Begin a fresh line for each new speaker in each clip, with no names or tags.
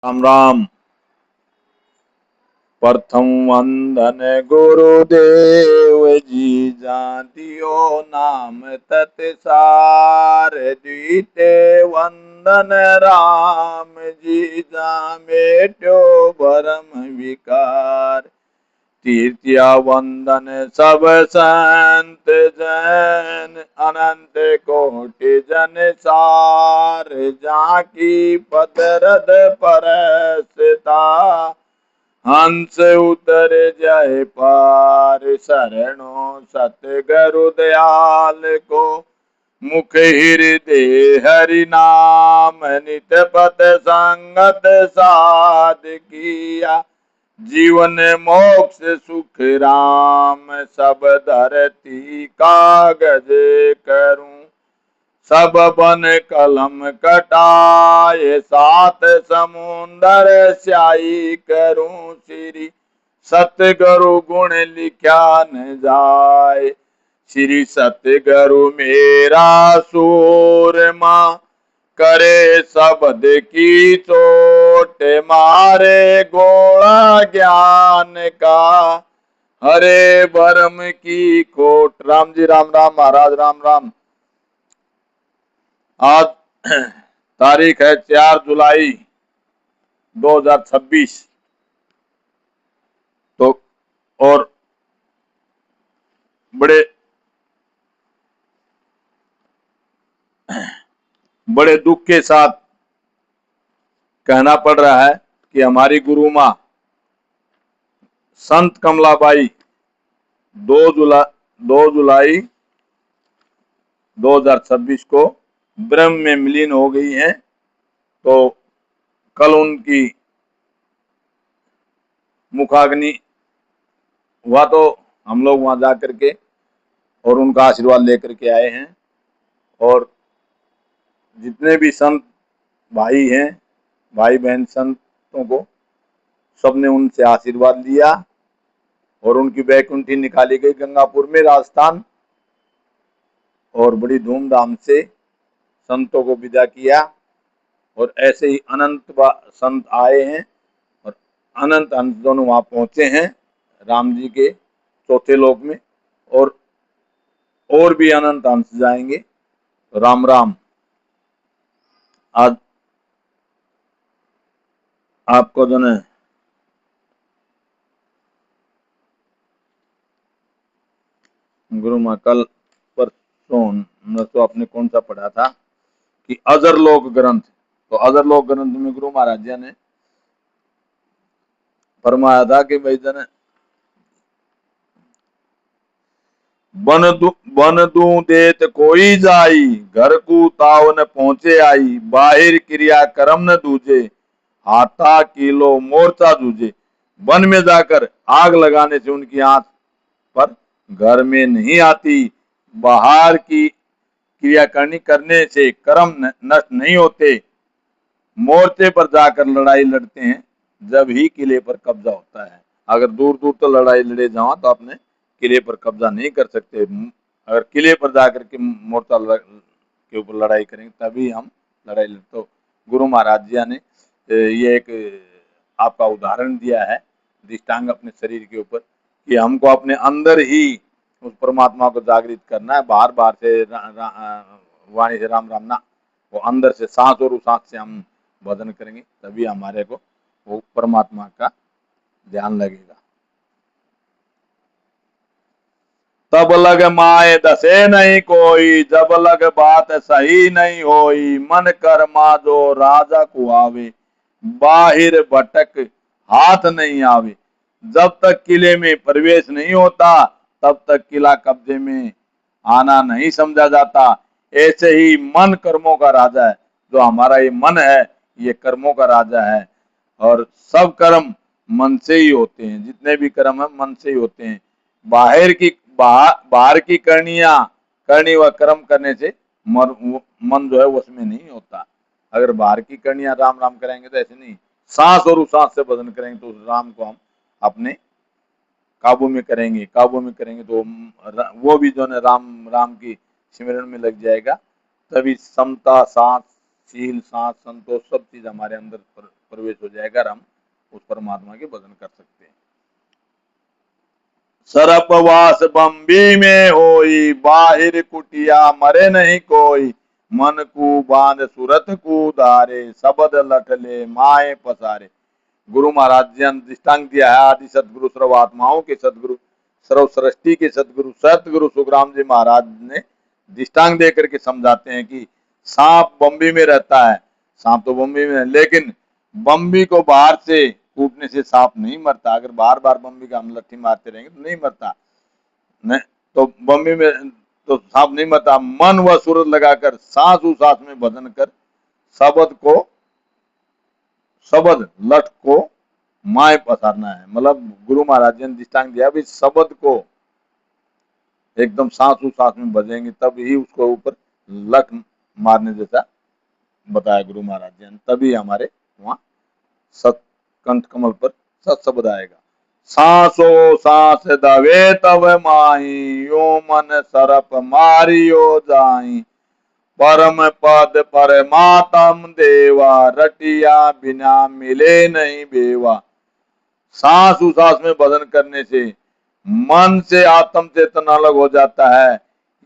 राम राम। प्रथम वंदन गुरुदेव जी, जातियो नाम तत्सार। द्वितीय वंदन राम जी, जा मेट्यो भरम विकार। तृतीय वंदन सब संत जन, अनंत कोटि जन सार। जाकी पदरद परसता, हंस उतर जाए पार। शरणों सतगुरु दयाल को, मुख हृदय हरि नाम। नित पथ संगत साध किया, जीवन मोक्ष सुख राम। सब धरती कागज करूं, सब बन कलम कटाए। सात समुंदर स्याही करूं, श्री सतगुरु गुण लिखा न जाए। श्री सतगुरु मेरा सूरमा, करे शब्द की चोट। मारे गोला ज्ञान का, हरे भरम की खोट। राम जी राम राम। महाराज राम राम। आज तारीख है 4 जुलाई 2026। तो और बड़े बड़े दुख के साथ कहना पड़ रहा है कि हमारी गुरु माँ संत कमलाबाई 2 जुलाई 2026 को ब्रह्म में विलीन हो गई हैं। तो कल उनकी मुखाग्नि हुआ, तो हम लोग वहां जाकर के और उनका आशीर्वाद लेकर के आए हैं। और जितने भी संत भाई हैं, भाई बहन संतों को, सबने उनसे आशीर्वाद लिया और उनकी बैकुंठी निकाली गई गंगापुर में, राजस्थान। और बड़ी धूमधाम से संतों को विदा किया। और ऐसे ही अनंत संत आए हैं और अनंत अंत दोनों वहां पहुंचे हैं राम जी के चौथे लोक में। और भी अनंत अंश जाएंगे। तो राम राम। आज आपको जो है गुरु माँ कल परसों तो आपने कौन सा पढ़ा था कि अजरलोक ग्रंथ। तो अजरलोक ग्रंथ में गुरु महाराज जी ने फरमाया था कि भाई जन बन दू देत कोई जाई, घर को ताव न पहुंचे आई। बाहिर क्रिया कर्म न दूजे, हाथा किलो मोर्चा जूझे। वन में जाकर आग लगाने से उनकी आंख पर घर में नहीं आती। बाहर की क्रिया करने से कर्म नष्ट नहीं होते। मोर्चे पर जाकर लड़ाई लड़ते हैं, जब ही किले पर कब्जा होता है। अगर दूर दूर तो लड़ाई लड़े जाओ तो अपने किले पर कब्जा नहीं कर सकते। अगर किले पर जाकर के मोर्चा के ऊपर लड़ाई करेंगे तभी हम लड़ाई लड़ते। तो गुरु महाराज जी ने ये एक आपका उदाहरण दिया है, दृष्टांग अपने शरीर के ऊपर, कि हमको अपने अंदर ही उस परमात्मा को जागृत करना है। बाहर बाहर से वाणी से राम राम ना, वो अंदर से सांस और सांस से हम भजन करेंगे, तभी हमारे को वो परमात्मा का ध्यान लगेगा। तब लग माए दसे नहीं कोई, जब लग बात सही नहीं होई। मन कर जो राजा को आवे, बाहिर भटक हाथ नहीं आवे। जब तक किले में प्रवेश नहीं होता तब तक किला कब्जे में आना नहीं समझा जाता। ऐसे ही मन कर्मों का राजा है। जो हमारा ये मन है ये कर्मों का राजा है। और सब कर्म मन से ही होते हैं, जितने भी कर्म है मन से ही होते हैं। बाहर की करनी व कर्म करने से मन जो है वो उसमें नहीं होता। अगर बाहर की करनियां राम राम करेंगे तो ऐसे नहीं, सांस और सांस से भजन करेंगे तो उस राम को हम अपने काबू में करेंगे तो वो भी जो है राम राम की सिमरन में लग जाएगा। तभी समता सांस शील, सांस, संतोष सब चीज हमारे अंदर प्रवेश हो जाएगा और हम उस परमात्मा के भजन कर सकते हैं। सरपवास बम्बी में होई, बाहिर कुटिया मरे नहीं कोई, मन को बांध सूरत को धारे, शबद लट ले माए पसारे। गुरु महाराज जी ने दृष्टांत दिया है, आदि सदगुरु सर्व आत्माओं के सदगुरु, सर्व सृष्टि के सदगुरु सतगुरु सुखराम जी महाराज ने दृष्टांत देकर के समझाते हैं कि सांप बम्बी में रहता है, सांप तो बम्बी में है, लेकिन बम्बी को बाहर से कूटने से सांप नहीं मरता। अगर बार बार बम्बी का हम लट्ठी मारते रहेंगे तो नहीं मरता, नहीं तो बम्बी में तो सांप नहीं मरता। मन व सूरत लगाकर सांस उसास में भजन कर, शब्द को, शब्द लठ को माए पसारना है। मतलब गुरु महाराज जी ने दृष्टांत दिया भी शब्द को एकदम सांस उसास में बजेंगे तब ही उसको ऊपर लठ मारने जैसा बताया गुरु महाराज जी ने, तभी हमारे वहां सत कंठ कमल पर सत शब्द आएगा। सांसो सांस दवे तब माही, यो मन सरप मारियो जाई, परम पद परमात्म देवा, रटिया बिना मिले नहीं बेवा। सांस उसास में भजन करने से मन से आत्म चेतन अलग हो जाता है,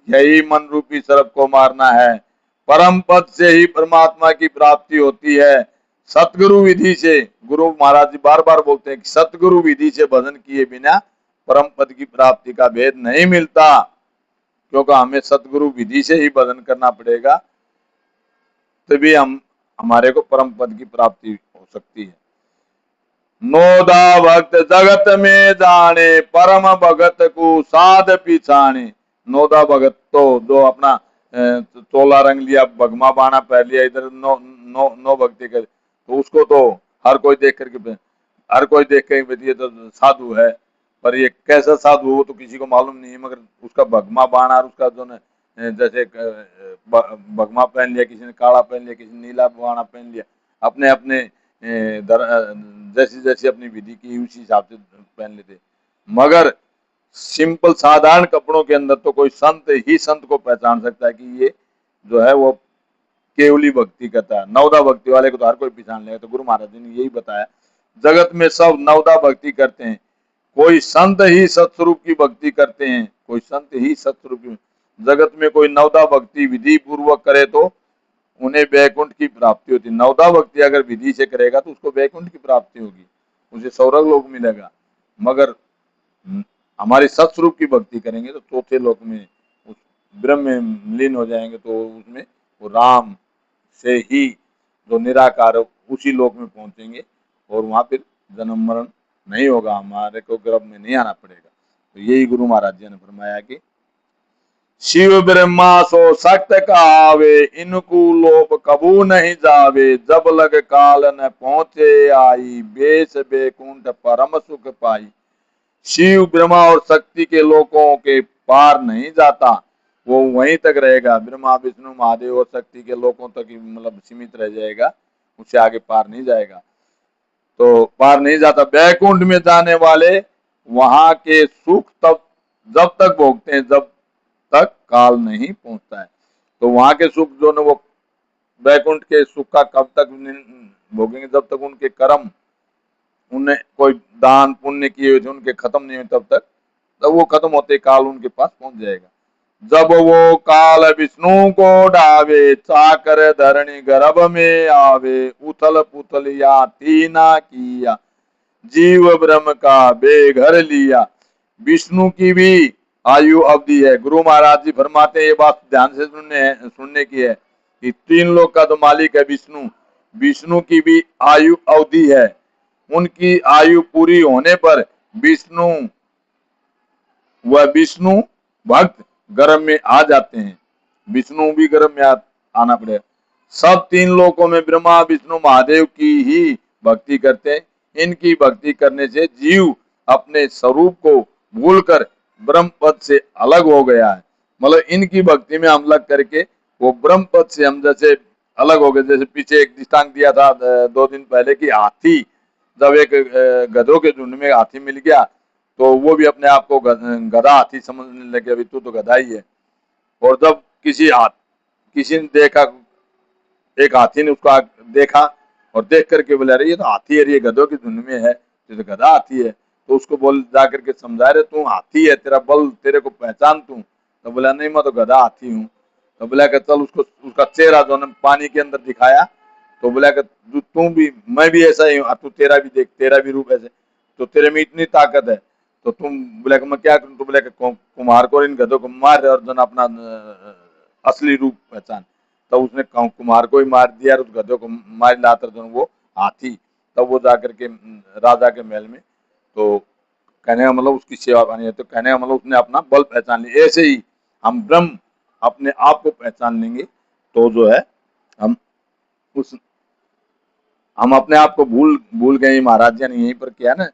यही मन रूपी सर्प को मारना है। परम पद से ही परमात्मा की प्राप्ति होती है। सतगुरु विधि से, गुरु महाराज जी बार बार बोलते हैं कि सतगुरु विधि से भजन किए बिना परम पद की प्राप्ति का भेद नहीं मिलता, क्योंकि हमें सतगुरु विधि से ही भजन करना पड़ेगा, तभी हम हमारे को परम पद की प्राप्ति हो सकती है। नोदा भक्त जगत में जाने, परम भगत को साध पिछाने। नोदा भगत तो जो अपना चोला रंग लिया, भगमा बाणा पहन लिया, इधर नो नो नो भक्ति कर, तो उसको तो हर कोई देख करके, हर कोई देख के ये तो साधु है, पर ये कैसा साधु हो तो किसी को मालूम नहीं है। मगर उसका भगमा बाणा और उसका जो जैसे भगमा पहन लिया, किसी ने काला पहन लिया, किसी ने नीला बाणा पहन लिया, अपने अपने जैसी जैसी अपनी विधि की उसी हिसाब से पहन लेते। मगर सिंपल साधारण कपड़ों के अंदर तो कोई संत ही संत को पहचान सकता है कि ये जो है वो केवली भक्ति करता है। नवदा भक्ति वाले को तो हर कोई पहचान लेगा। तो गुरु महाराज जी ने यही बताया, जगत में सब नवदा भक्ति करते हैं, कोई संत ही सतस्वरूप की भक्ति करते हैं, कोई संत ही सतस्वरूप की। जगत में कोई नवदा भक्ति विधि पूर्वक करे तो उन्हें वैकुंठ की प्राप्ति होती। नवदा भक्ति अगर विधि से करेगा तो उसको वैकुंठ की प्राप्ति होगी, उसे स्वर्ग लोक मिलेगा। मगर हमारी सतस्वरूप की भक्ति करेंगे तो चौथे लोक में उस ब्रह्म में लीन हो जाएंगे, तो उसमें वो राम से ही जो निराकार उसी लोक में पहुंचेंगे और वहां फिर जन्म मरण नहीं होगा, हमारे को गर्भ में नहीं आना पड़ेगा। तो यही गुरु महाराज जी ने फरमाया कि शिव ब्रह्मा सो सक्त कहावे, इनको लोभ कबू नहीं जावे, जब लग काल न पहुंचे आई, बेस बेकुंठ परम सुख पाई। शिव ब्रह्मा और शक्ति के लोकों के पार नहीं जाता, वो वहीं तक रहेगा। ब्रह्मा विष्णु महादेव और शक्ति के लोकों तक ही मतलब सीमित रह जाएगा, उससे आगे पार नहीं जाएगा, तो पार नहीं जाता। बैकुंठ में जाने वाले वहां के सुख तब जब तक भोगते हैं जब तक काल नहीं पहुंचता है। तो वहां के सुख जो है वो बैकुंठ के सुख का कब तक भोगेंगे, जब तक उनके कर्म, उन्हें कोई दान पुण्य किए हुए थे उनके खत्म नहीं हुए तब तक, तब वो खत्म होते काल उनके पास पहुंच जाएगा। जब वो काल विष्णु को ढावे, चाकर धरणी गर्भ में आवे, उथल पुथल या तीना किया, जीव ब्रह्म का बेघर लिया। विष्णु की भी आयु अवधि है। गुरु महाराज जी फरमाते हैं, ये बात ध्यान से सुनने की है कि तीन लोक का तो मालिक है विष्णु, विष्णु की भी आयु अवधि है। उनकी आयु पूरी होने पर विष्णु व विष्णु भक्त गर्भ में आ जाते हैं, विष्णु भी गर्भ में आना पड़ेगा। सब तीन लोकों में ब्रह्मा विष्णु महादेव की ही भक्ति करते हैं। इनकी भक्ति करने से जीव अपने स्वरूप को भूलकर ब्रह्म पद से अलग हो गया है। मतलब इनकी भक्ति में हम लग करके वो ब्रह्म पद से हम जैसे अलग हो गए। जैसे पीछे एक दृष्टांत दिया था 2 दिन पहले कि हाथी, जब एक गधों के झुंड में हाथी मिल गया तो वो भी अपने आप को गधा हाथी समझने लगे, अभी तू तो गधा ही है। और जब किसी ने देखा एक हाथी ने उसको देखा और देख करके बोला, अरे ये तो हाथी है, ये गधों की धुन में है, ये तो गधा हाथी है। तो उसको बोल जा करके समझा रहे, तू हाथी है, तेरा बल, तेरे को पहचान तू। तो बोला, नहीं मैं तो गधा हाथी हूँ। तो बोला कि चल, उसको उसका चेहरा जो है पानी के अंदर दिखाया। तो बोला कि तू भी, मैं भी ऐसा ही हूँ, तू तेरा भी देख, तेरा भी रूप ऐसे, तो तेरे में इतनी ताकत है, तो तुम, बोला कि मैं क्या करूँ। तो बोला कि कुम्हार को, इन गधों को मार और जो अपना असली रूप पहचान। तब उसने कुम्हार को ही मार दिया और उस गधे को मार लाकर जो वो हाथी, तब वो जाकर के राजा के महल में, तो कहने का मतलब उसकी सेवा बनी है। तो कहने का मतलब उसने अपना बल पहचान लिया। ऐसे ही हम ब्रह्म अपने आप को पहचान लेंगे तो जो है हम उस, हम अपने आप को भूल भूल गए। महाराज जी ने यहीं पर किया ना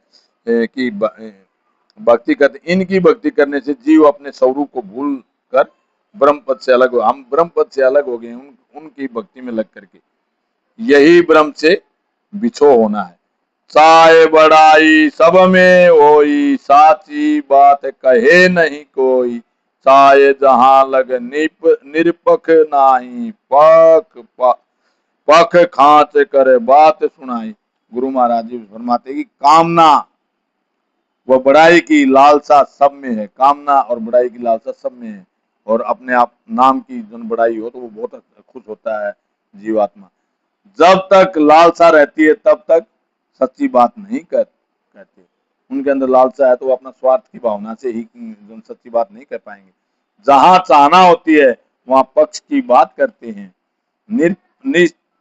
कि भक्ति करते, इनकी भक्ति करने से जीव अपने स्वरूप को भूल कर ब्रह्म पद से अलग हो, हम ब्रह्म पद से अलग हो गए उनकी भक्ति में लग करके। यही ब्रह्म से बिछो होना है। चाहे बड़ाई सब में होई, साची बात कहे नहीं कोई। चाहे जहां लग निरपख नाही, पख खांच करे बात सुनाई। गुरु महाराज जी फरमाते कि कामना व बड़ाई की लालसा सब में है, कामना और बड़ाई की लालसा सब में है। और अपने आप नाम की जन बड़ाई हो तो वो बहुत खुश होता है जीवात्मा। जब तक लालसा रहती है तब तक सच्ची बात नहीं कहते। उनके अंदर लालसा है तो वो अपना स्वार्थ की भावना से ही सच्ची बात नहीं कह पाएंगे। जहां चाहना होती है वहां पक्ष की बात करते हैं,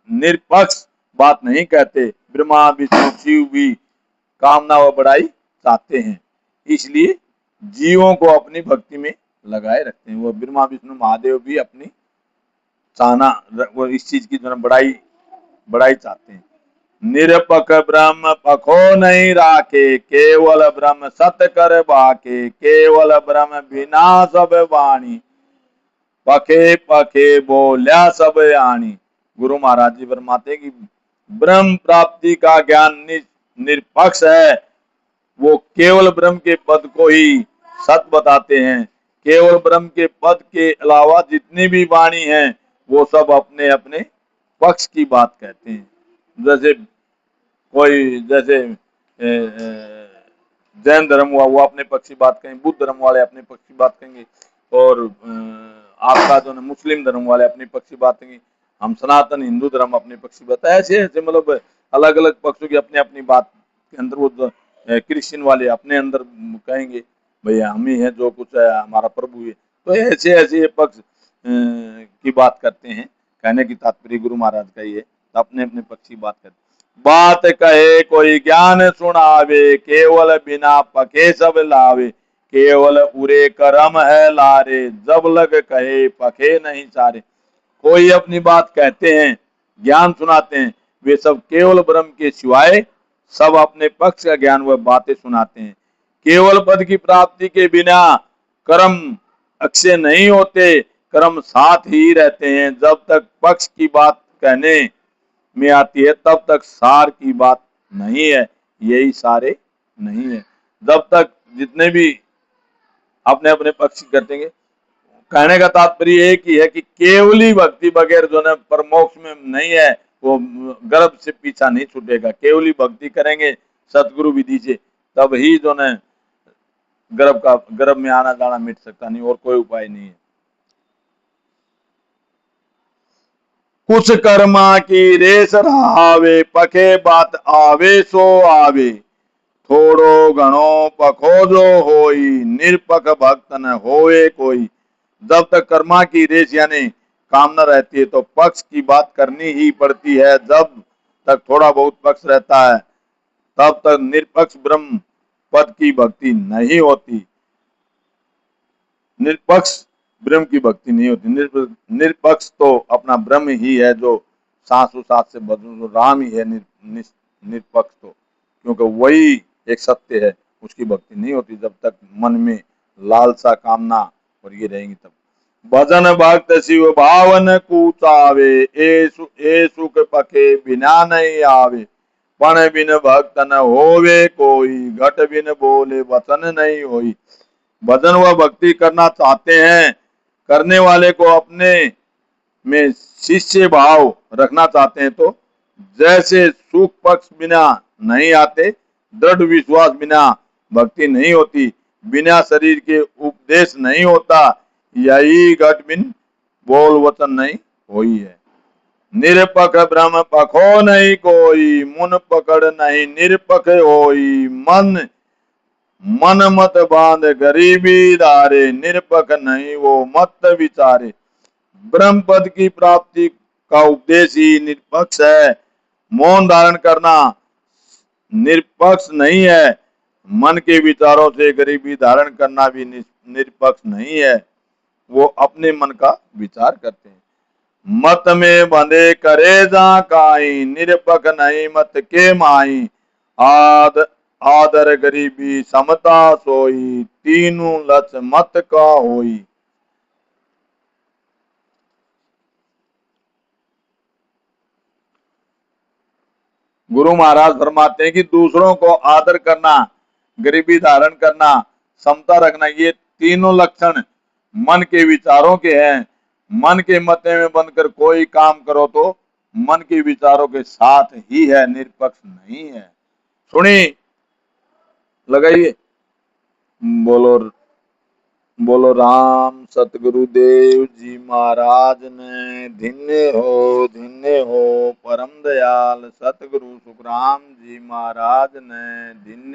निरपक्ष बात नहीं कहते। ब्रह्मा विष्णु शिव भी कामना व बड़ाई चाहते हैं, इसलिए जीवों को अपनी भक्ति में लगाए रखते हैं। वो ब्रह्मा विष्णु महादेव भी अपनी चाहना, वो इस चीज की जो बड़ाई बड़ाई चाहते हैं। निरपक ब्रह्म पखो नहीं राखे, केवल ब्रह्म सत कर बाके। केवल ब्रह्म बिना सब वाणी, पखे पखे बोल्या सब आनी। गुरु महाराज जी फरमाते कि ब्रह्म प्राप्ति का ज्ञान निरपक्ष है। वो केवल ब्रह्म के पद को ही सत बताते हैं। केवल ब्रह्म के पद के अलावा जितनी भी वाणी है वो सब अपने अपने पक्ष की बात कहते हैं। जैसे कोई, जैसे जैन धर्म हुआ, वो अपने पक्ष की बात कहेंगे, बुद्ध धर्म वाले अपने पक्ष की बात कहेंगे, और आपका जो है मुस्लिम धर्म वाले अपने पक्ष की बात कहेंगे, हम सनातन हिंदू धर्म अपने पक्ष की बात, ऐसे ऐसे मतलब अलग अलग पक्षों की अपनी अपनी बात के अंदर वो क्रिश्चियन वाले अपने अंदर कहेंगे भैया हम ही है, जो कुछ है हमारा प्रभु है। तो ऐसे ऐसे पक्ष की बात करते हैं। कहने की तात्पर्य गुरु महाराज का ये, अपने अपने पक्ष की बात करते हैं। बात कहे कोई ज्ञान सुनावे, केवल बिना पके सब लावे। केवल उरे करम है लारे, जब लग कहे पके नहीं सारे। कोई अपनी बात कहते हैं, ज्ञान सुनाते हैं, वे सब केवल ब्रह्म के सिवाय सब अपने पक्ष का ज्ञान व बातें सुनाते हैं। केवल पद की प्राप्ति के बिना कर्म अक्षय नहीं होते, कर्म साथ ही रहते हैं। जब तक पक्ष की बात कहने में आती है तब तक सार की बात नहीं है, यही सारे नहीं है। जब तक जितने भी अपने अपने पक्ष करते हैं, कहने का तात्पर्य एक ही है कि केवली भक्ति बगैर जो है परमोक्ष में नहीं है, वो गर्भ से पीछा नहीं छूटेगा। केवली भक्ति करेंगे सतगुरु विधि से, तब ही जो है गर्भ में आना जाना मिट सकता, नहीं और कोई उपाय नहीं है। कुछ कर्मा की रेस रहावे, पखे बात आवे सो आवे। थोड़ो घणो पखो जो होई, निरपक भक्त न होए कोई। जब तक कर्मा की रेस यानी कामना रहती है तो पक्ष की बात करनी ही पड़ती है। जब तक थोड़ा बहुत पक्ष रहता है तब तक निरपक्ष ब्रह्म पद की भक्ति नहीं होती। निरपक्ष ब्रह्म की भक्ति नहीं होती। निरपक्ष तो अपना ब्रह्म ही है जो सांसों से बदल, राम ही है निरपक्ष तो, क्योंकि वही एक सत्य है, उसकी भक्ति नहीं होती जब तक मन में लालसा कामना और ये रहेंगी तब। भजन भक्त शिव भावन कूचावे, ए सुख पखे बिना नहीं आवे। पण बिन भक्त न होवे कोई, घट बिन बोले वचन नहीं होई। भजन व भक्ति करना चाहते हैं, करने वाले को अपने में शिष्य भाव रखना चाहते हैं तो जैसे सुख पक्ष बिना नहीं आते, दृढ़ विश्वास बिना भक्ति नहीं होती, बिना शरीर के उपदेश नहीं होता, यही घट बिन बोल वचन नहीं होई है। निरपख ब्रह्म पखो नहीं कोई, मुन पकड़ नहीं निरपख होई, मन मन मत बांध गरीबी धारे, निरपख नहीं वो मत विचारे। ब्रह्म पद की प्राप्ति का उपदेश ही निरपक्ष है। मौन धारण करना निरपक्ष नहीं है। मन के विचारों से गरीबी धारण करना भी निरपक्ष नहीं है। वो अपने मन का विचार करते हैं। मत में बंधे करे जा काई, निरपक नहीं मत के माई, आदर गरीबी समता सोई, तीनों लच मत का होई। गुरु महाराज फरमाते हैं कि दूसरों को आदर करना, गरीबी धारण करना, समता रखना, ये तीनों लक्षण मन के विचारों के हैं। मन के मते में बनकर कोई काम करो तो मन के विचारों के साथ ही है, निरपक्ष नहीं है। सुनी, लगाइए। बोलो बोलो राम सतगुरुदेव जी महाराज ने धन्य हो परम दयाल सतगुरु सुखराम जी महाराज ने धन्य